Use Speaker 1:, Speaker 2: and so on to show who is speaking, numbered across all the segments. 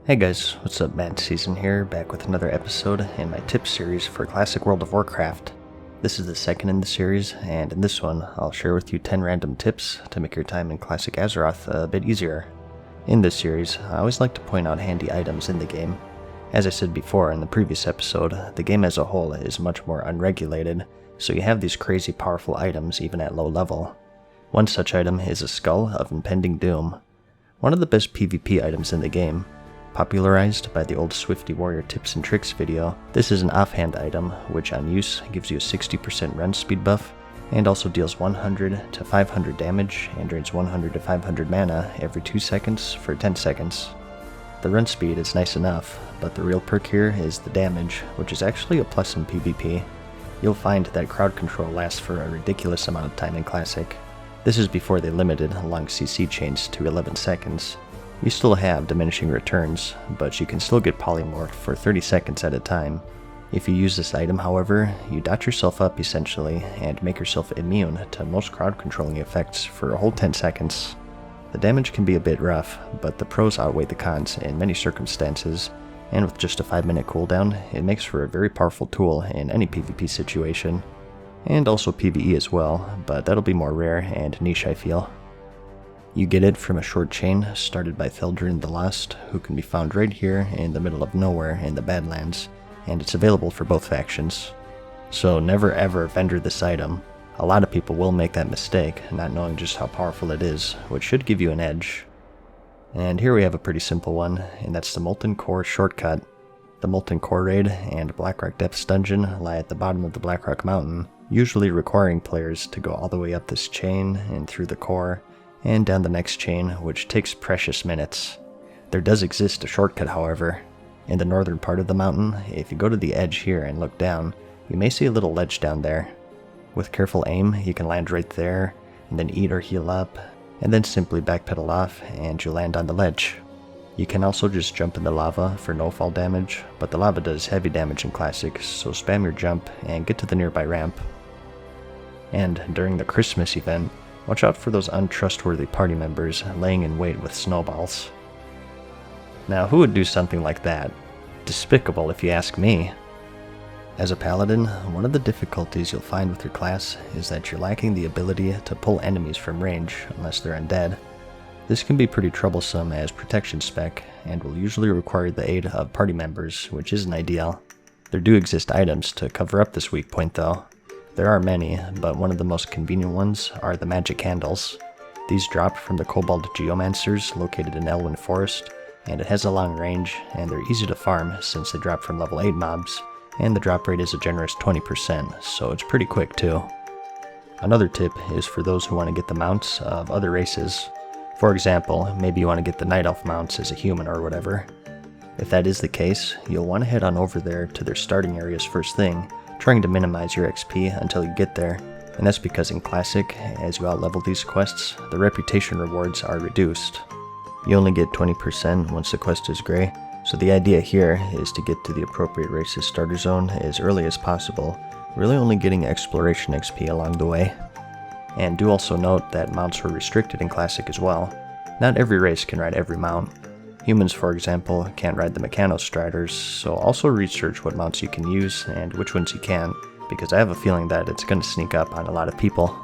Speaker 1: Hey guys, what's up? MadSeason here, back with another episode in my tip series for Classic World of Warcraft. This is the second in the series, and in this one, I'll share with you 10 random tips to make your time in Classic Azeroth a bit easier. In this series, I always like to point out handy items in the game. As I said before in the previous episode, the game as a whole is much more unregulated, so you have these crazy powerful items even at low level. One such item is a Skull of Impending Doom, one of the best PvP items in the game. Popularized by the old Swifty Warrior tips and tricks video, this is an offhand item which on use gives you a 60% run speed buff and also deals 100 to 500 damage and drains 100 to 500 mana every 2 seconds for 10 seconds. The run speed is nice enough, but the real perk here is the damage, which is actually a plus in PvP. You'll find that crowd control lasts for a ridiculous amount of time in Classic. This is before they limited long CC chains to 11 seconds. You still have diminishing returns, but you can still get polymorphed for 30 seconds at a time. If you use this item, however, you dot yourself up essentially and make yourself immune to most crowd controlling effects for a whole 10 seconds. The damage can be a bit rough, but the pros outweigh the cons in many circumstances, and with just a 5-minute cooldown, it makes for a very powerful tool in any PvP situation. And also PvE as well, but that'll be more rare and niche I feel. You get it from a short chain started by Theldrin the Lost, who can be found right here in the middle of nowhere in the Badlands, and it's available for both factions. So never ever vendor this item. A lot of people will make that mistake, not knowing just how powerful it is, which should give you an edge. And here we have a pretty simple one, and that's the Molten Core shortcut. The Molten Core raid and Blackrock Depths dungeon lie at the bottom of the Blackrock Mountain, usually requiring players to go all the way up this chain and through the core, and down the next chain, which takes precious minutes. There does exist a shortcut, however. In the northern part of the mountain, if you go to the edge here and look down, you may see a little ledge down there. With careful aim, you can land right there, and then eat or heal up, and then simply backpedal off, and you land on the ledge. You can also just jump in the lava for no fall damage, but the lava does heavy damage in Classic, so spam your jump and get to the nearby ramp. And during the Christmas event, watch out for those untrustworthy party members laying in wait with snowballs. Now, who would do something like that? Despicable, if you ask me. As a paladin, one of the difficulties you'll find with your class is that you're lacking the ability to pull enemies from range unless they're undead. This can be pretty troublesome as protection spec, and will usually require the aid of party members, which isn't ideal. There do exist items to cover up this weak point though. There are many, but one of the most convenient ones are the magic candles. These drop from the Kobold Geomancers located in Elune Forest, and it has a long range, and they're easy to farm since they drop from level 8 mobs, and the drop rate is a generous 20%, so it's pretty quick too. Another tip is for those who want to get the mounts of other races. For example, maybe you want to get the Night Elf mounts as a human or whatever. If that is the case, you'll want to head on over there to their starting areas first thing, trying to minimize your XP until you get there, and that's because in Classic, as you outlevel these quests, the reputation rewards are reduced. You only get 20% once the quest is grey, so the idea here is to get to the appropriate race's starter zone as early as possible, really only getting exploration XP along the way. And do also note that mounts were restricted in Classic as well. Not every race can ride every mount. Humans, for example, can't ride the Mechanostriders, so also research what mounts you can use and which ones you can't, because I have a feeling that it's going to sneak up on a lot of people.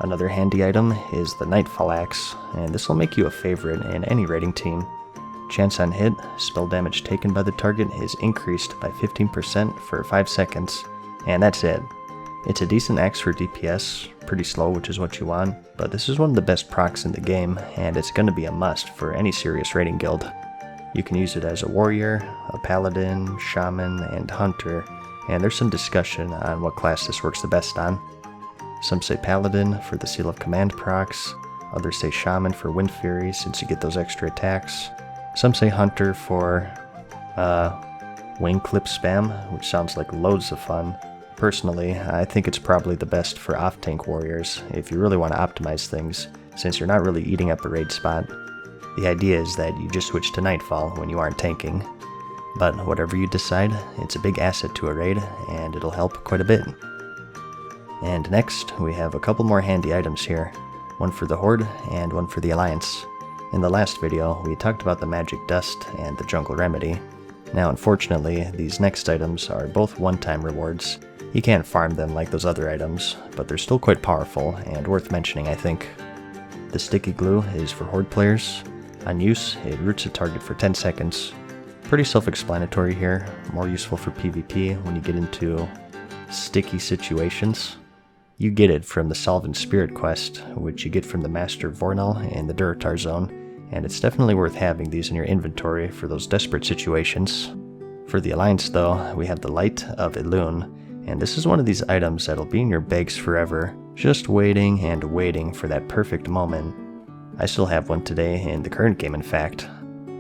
Speaker 1: Another handy item is the Nightfall Axe, and this will make you a favorite in any raiding team. Chance on hit, spell damage taken by the target is increased by 15% for 5 seconds, and that's it. It's a decent axe for DPS, pretty slow, which is what you want, but this is one of the best procs in the game, and it's going to be a must for any serious raiding guild. You can use it as a warrior, a paladin, shaman, and hunter, and there's some discussion on what class this works the best on. Some say paladin for the Seal of Command procs, others say shaman for Wind Fury since you get those extra attacks, some say hunter for wing clip spam, which sounds like loads of fun. Personally, I think it's probably the best for off-tank warriors if you really want to optimize things, since you're not really eating up a raid spot. The idea is that you just switch to Nightfall when you aren't tanking. But whatever you decide, it's a big asset to a raid, and it'll help quite a bit. And next, we have a couple more handy items here, one for the Horde and one for the Alliance. In the last video, we talked about the magic dust and the jungle remedy. Now unfortunately, these next items are both one-time rewards. You can't farm them like those other items, but they're still quite powerful and worth mentioning, I think. The sticky glue is for horde players. On use, it roots a target for 10 seconds. Pretty self-explanatory here, more useful for PvP when you get into sticky situations. You get it from the Solvent Spirit quest, which you get from the Master Vornal in the Durotar zone, and it's definitely worth having these in your inventory for those desperate situations. For the Alliance though, we have the Light of Elune, and this is one of these items that'll be in your bags forever, just waiting and waiting for that perfect moment. I still have one today in the current game in fact.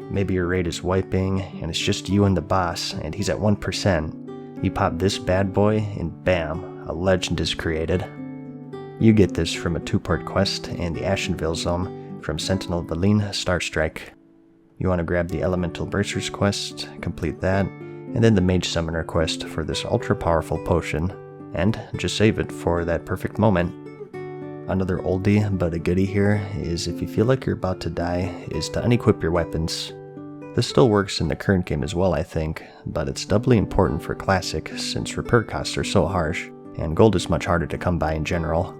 Speaker 1: Maybe your raid is wiping, and it's just you and the boss, and he's at 1%. You pop this bad boy, and bam, a legend is created. You get this from a 2-part quest in the Ashenvale zone from Sentinel Valine Starstrike. You want to grab the Elemental Bracers quest, complete that, and then the Mage Summoner quest for this ultra powerful potion, and just save it for that perfect moment. Another oldie but a goodie here is if you feel like you're about to die, is to unequip your weapons. This still works in the current game as well I think, but it's doubly important for Classic since repair costs are so harsh, and gold is much harder to come by in general.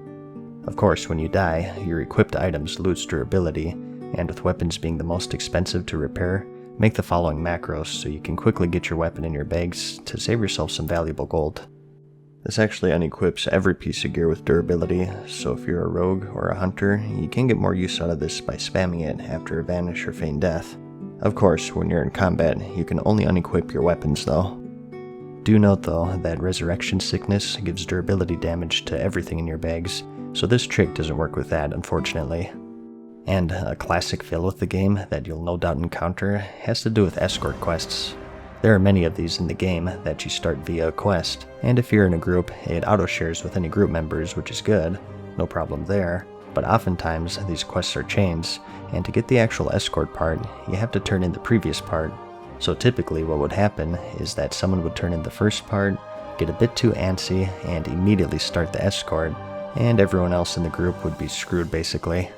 Speaker 1: Of course, when you die, your equipped items lose durability, and with weapons being the most expensive to repair, make the following macros so you can quickly get your weapon in your bags to save yourself some valuable gold. This actually unequips every piece of gear with durability, so if you're a rogue or a hunter, you can get more use out of this by spamming it after a vanish or feign death. Of course, when you're in combat, you can only unequip your weapons though. Do note though that Resurrection Sickness gives durability damage to everything in your bags, so this trick doesn't work with that unfortunately. And a classic fail with the game that you'll no doubt encounter has to do with escort quests. There are many of these in the game that you start via a quest, and if you're in a group, it auto-shares with any group members, which is good, no problem there, but oftentimes these quests are chains, and to get the actual escort part, you have to turn in the previous part. So typically what would happen is that someone would turn in the first part, get a bit too antsy, and immediately start the escort, and everyone else in the group would be screwed basically.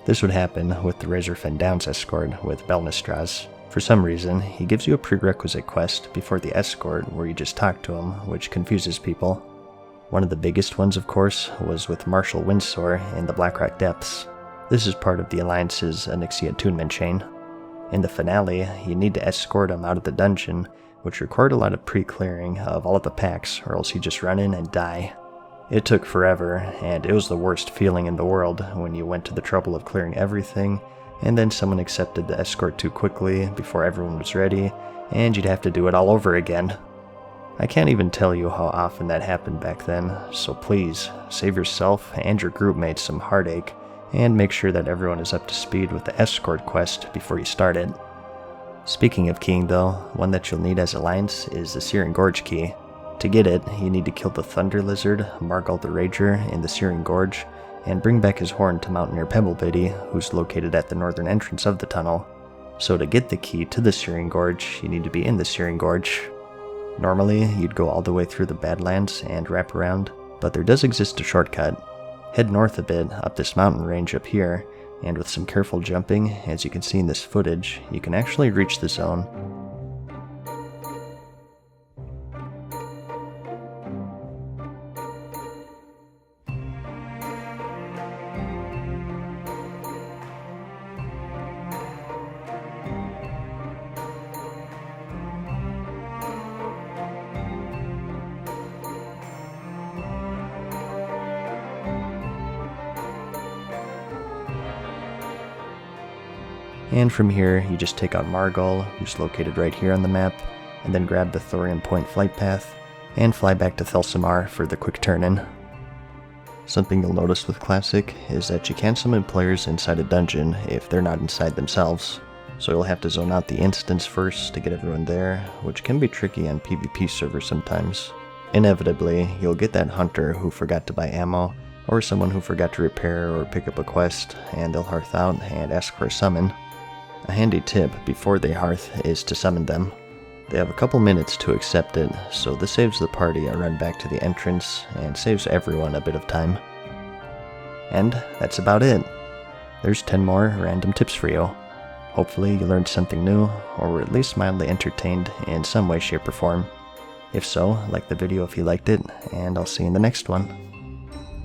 Speaker 1: This would happen with the Razorfen Downs escort with Belnistraz. For some reason, he gives you a prerequisite quest before the escort where you just talk to him, which confuses people. One of the biggest ones, of course, was with Marshal Windsor in the Blackrock Depths. This is part of the Alliance's Onyxia attunement chain. In the finale, you need to escort him out of the dungeon, which required a lot of pre-clearing of all of the packs, or else he'd just run in and die. It took forever, and it was the worst feeling in the world when you went to the trouble of clearing everything, and then someone accepted the escort too quickly before everyone was ready, and you'd have to do it all over again. I can't even tell you how often that happened back then, so please, save yourself and your group mates some heartache, and make sure that everyone is up to speed with the escort quest before you start it. Speaking of keying though, one that you'll need as Alliance is the Searing Gorge key. To get it, you need to kill the Thunder Lizard, Margal the Rager, in the Searing Gorge, and bring back his horn to Mountaineer Pebblebiddy, who's located at the northern entrance of the tunnel. So to get the key to the Searing Gorge, you need to be in the Searing Gorge. Normally, you'd go all the way through the Badlands and wrap around, but there does exist a shortcut. Head north a bit up this mountain range up here, and with some careful jumping, as you can see in this footage, you can actually reach the zone. And from here, you just take out Margal, who's located right here on the map, and then grab the Thorium Point flight path, and fly back to Thelsamar for the quick turn-in. Something you'll notice with Classic is that you can't summon players inside a dungeon if they're not inside themselves, so you'll have to zone out the instance first to get everyone there, which can be tricky on PvP servers sometimes. Inevitably, you'll get that hunter who forgot to buy ammo, or someone who forgot to repair or pick up a quest, and they'll hearth out and ask for a summon. A handy tip before they hearth is to summon them. They have a couple minutes to accept it, so this saves the party a run back to the entrance and saves everyone a bit of time. And that's about it. there's 10 more random tips for you. Hopefully you learned something new, or were at least mildly entertained in some way, shape, or form. If so, like the video if you liked it, and I'll see you in the next one.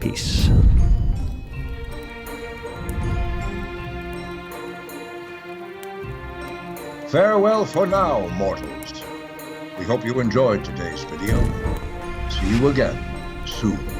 Speaker 1: Peace.
Speaker 2: Farewell for now, mortals. We hope you enjoyed today's video. See you again soon.